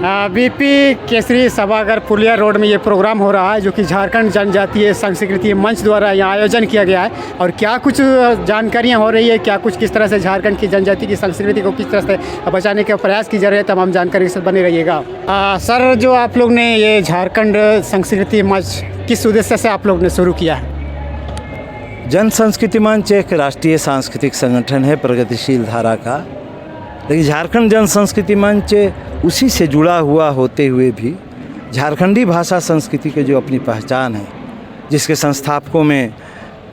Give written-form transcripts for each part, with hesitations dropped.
BP Kesari सभागार पुलिया road में ये प्रोग्राम हो रहा है, जो कि झारखंड जनजातीय संस्कृति मंच द्वारा यहाँ आयोजन किया गया है। और क्या कुछ जानकारियाँ हो रही है, क्या कुछ किस तरह से झारखंड की जनजाति की संस्कृति को किस तरह से बचाने का प्रयास की जा रही है, तमाम जानकारी के साथ बने रहिएगा। सर, जो आप लोग ने ये झारखंड संस्कृति मंच किस उद्देश्य से आप लोग ने शुरू किया है? जन संस्कृति मंच एक राष्ट्रीय सांस्कृतिक संगठन है प्रगतिशील धारा का, लेकिन झारखंड जन संस्कृति मंच उसी से जुड़ा हुआ होते हुए भी झारखंडी भाषा संस्कृति के जो अपनी पहचान है, जिसके संस्थापकों में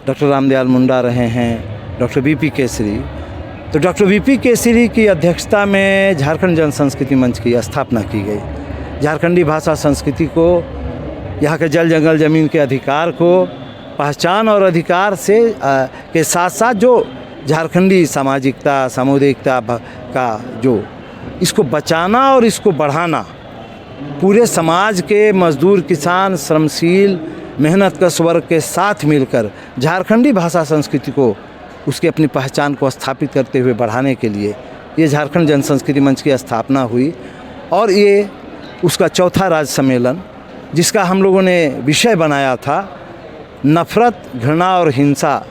डॉक्टर रामदयाल मुंडा रहे हैं, डॉक्टर बीपी केसरी, तो डॉक्टर बीपी केसरी की अध्यक्षता में झारखंड जन संस्कृति मंच की स्थापना की गई। झारखंडी भाषा संस्कृति को, यहाँ के जल जंगल ज़मीन के अधिकार को पहचान और अधिकार से के साथ साथ जो झारखंडी सामाजिकता सामुदायिकता का जो इसको बचाना और इसको बढ़ाना, पूरे समाज के मजदूर किसान श्रमशील मेहनतकश वर्ग के साथ मिलकर झारखंडी भाषा संस्कृति को उसकी अपनी पहचान को स्थापित करते हुए बढ़ाने के लिए ये झारखंड जन संस्कृति मंच की स्थापना हुई। और ये उसका चौथा राज्य सम्मेलन, जिसका हम लोगों ने विषय बनाया था नफ़रत, घृणा और हिंसा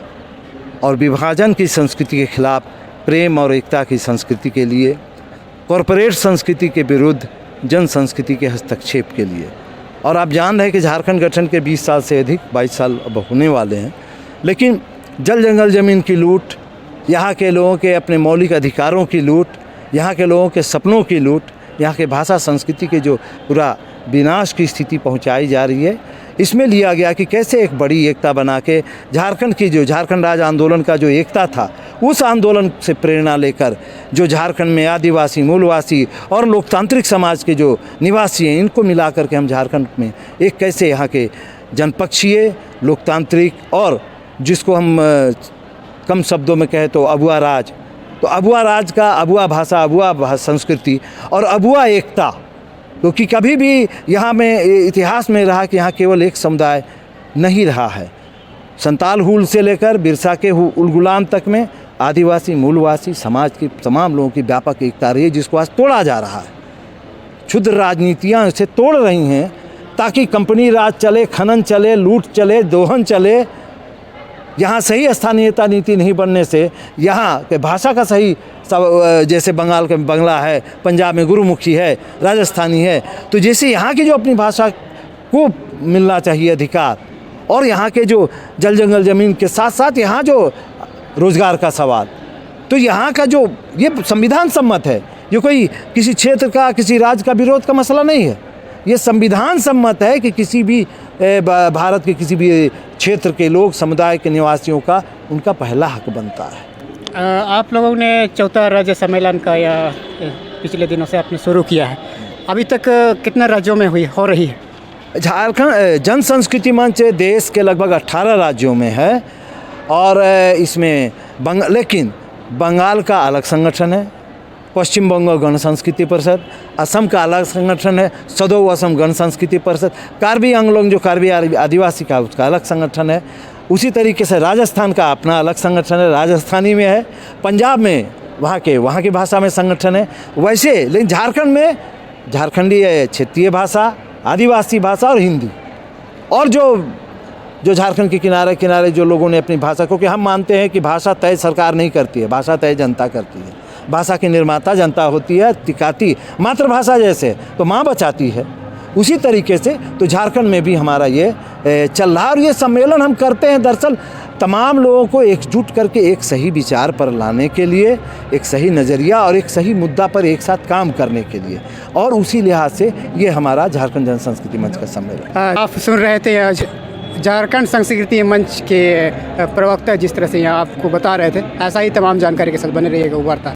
और विभाजन की संस्कृति के खिलाफ प्रेम और एकता की संस्कृति के लिए, कॉरपोरेट संस्कृति के विरुद्ध जन संस्कृति के हस्तक्षेप के लिए। और आप जान रहे हैं कि झारखंड गठन के 20 साल से अधिक 22 साल अब होने वाले हैं, लेकिन जल जंगल ज़मीन की लूट, यहाँ के लोगों के अपने मौलिक अधिकारों की लूट, यहाँ के लोगों के सपनों की लूट, यहाँ के भाषा संस्कृति के जो पूरा विनाश की स्थिति पहुँचाई जा रही है, इसमें लिया गया कि कैसे एक बड़ी एकता बना के झारखंड की जो झारखंड राज्य आंदोलन का जो एकता था, उस आंदोलन से प्रेरणा लेकर जो झारखंड में आदिवासी, मूलवासी और लोकतांत्रिक समाज के जो निवासी हैं, इनको मिला करके हम झारखंड में एक कैसे यहाँ के जनपक्षीय, लोकतांत्रिक और जिसको हम कम शब्दों में कहें तो अबुआ राज, तो अबुआ राज का अबुआ भाषा, अबुआ संस्कृति और अबुआ एकता, क्योंकि कभी भी यहाँ में इतिहास में रहा कि यहाँ केवल एक समुदाय नहीं रहा है। संताल हुल से लेकर बिरसा के उलगुलान तक में आदिवासी मूलवासी समाज की तमाम लोगों की व्यापक एकता रही है, जिसको आज तोड़ा जा रहा है। क्षुद्र राजनीतियाँ इसे तोड़ रही हैं ताकि कंपनी राज चले, खनन चले, लूट चले, दोहन चले। यहाँ सही स्थानीयता नीति नहीं बनने से यहाँ के भाषा का सही सब, जैसे बंगाल के बंगला है, पंजाब में गुरुमुखी है, राजस्थानी है, तो जैसे यहाँ की जो अपनी भाषा को मिलना चाहिए अधिकार, और यहाँ के जो जल जंगल ज़मीन के साथ साथ यहाँ जो रोज़गार का सवाल, तो यहाँ का जो ये संविधान सम्मत है, ये कोई किसी क्षेत्र का किसी राज्य का विरोध का मसला नहीं है। ये संविधान सम्मत है कि किसी भी भारत के किसी भी क्षेत्र के लोग, समुदाय के निवासियों का उनका पहला हक बनता है। आप लोगों ने चौथा राज्य सम्मेलन का या पिछले दिनों से आपने शुरू किया है, अभी तक कितने राज्यों में हो रही है? झारखंड जन संस्कृति मंच देश के लगभग 18 राज्यों में है, और इसमें लेकिन बंगाल का अलग संगठन है, पश्चिम बंगाल गण संस्कृति परिषद, असम का अलग संगठन है सदौ असम गण संस्कृति परिषद, कार्बी आंगलोंग जो कार्बी आदिवासी का उसका अलग संगठन है। उसी तरीके से राजस्थान का अपना अलग संगठन है, राजस्थानी में है, पंजाब में वहाँ की भाषा में संगठन है। वैसे लेकिन झारखंड में झारखंडी क्षेत्रीय भाषा, आदिवासी भाषा और हिंदी, और जो झारखंड के किनारे जो लोगों ने अपनी भाषा, क्योंकि हम मानते हैं कि भाषा तय सरकार नहीं करती है, भाषा तय जनता करती है। भाषा की निर्माता जनता होती है, तिकाती मातृभाषा जैसे तो माँ बचाती है, उसी तरीके से तो झारखंड में भी हमारा ये चल रहा है। और ये सम्मेलन हम करते हैं दरअसल तमाम लोगों को एकजुट करके एक सही विचार पर लाने के लिए, एक सही नज़रिया और एक सही मुद्दा पर एक साथ काम करने के लिए, और उसी लिहाज से ये हमारा झारखंड जन संस्कृति मंच का सम्मेलन। आप सुन रहे थे झारखंड संस्कृति मंच के प्रवक्ता जिस तरह से यहाँ आपको बता रहे थे, ऐसा ही तमाम जानकारी के साथ बने रहिएगा वार्ता।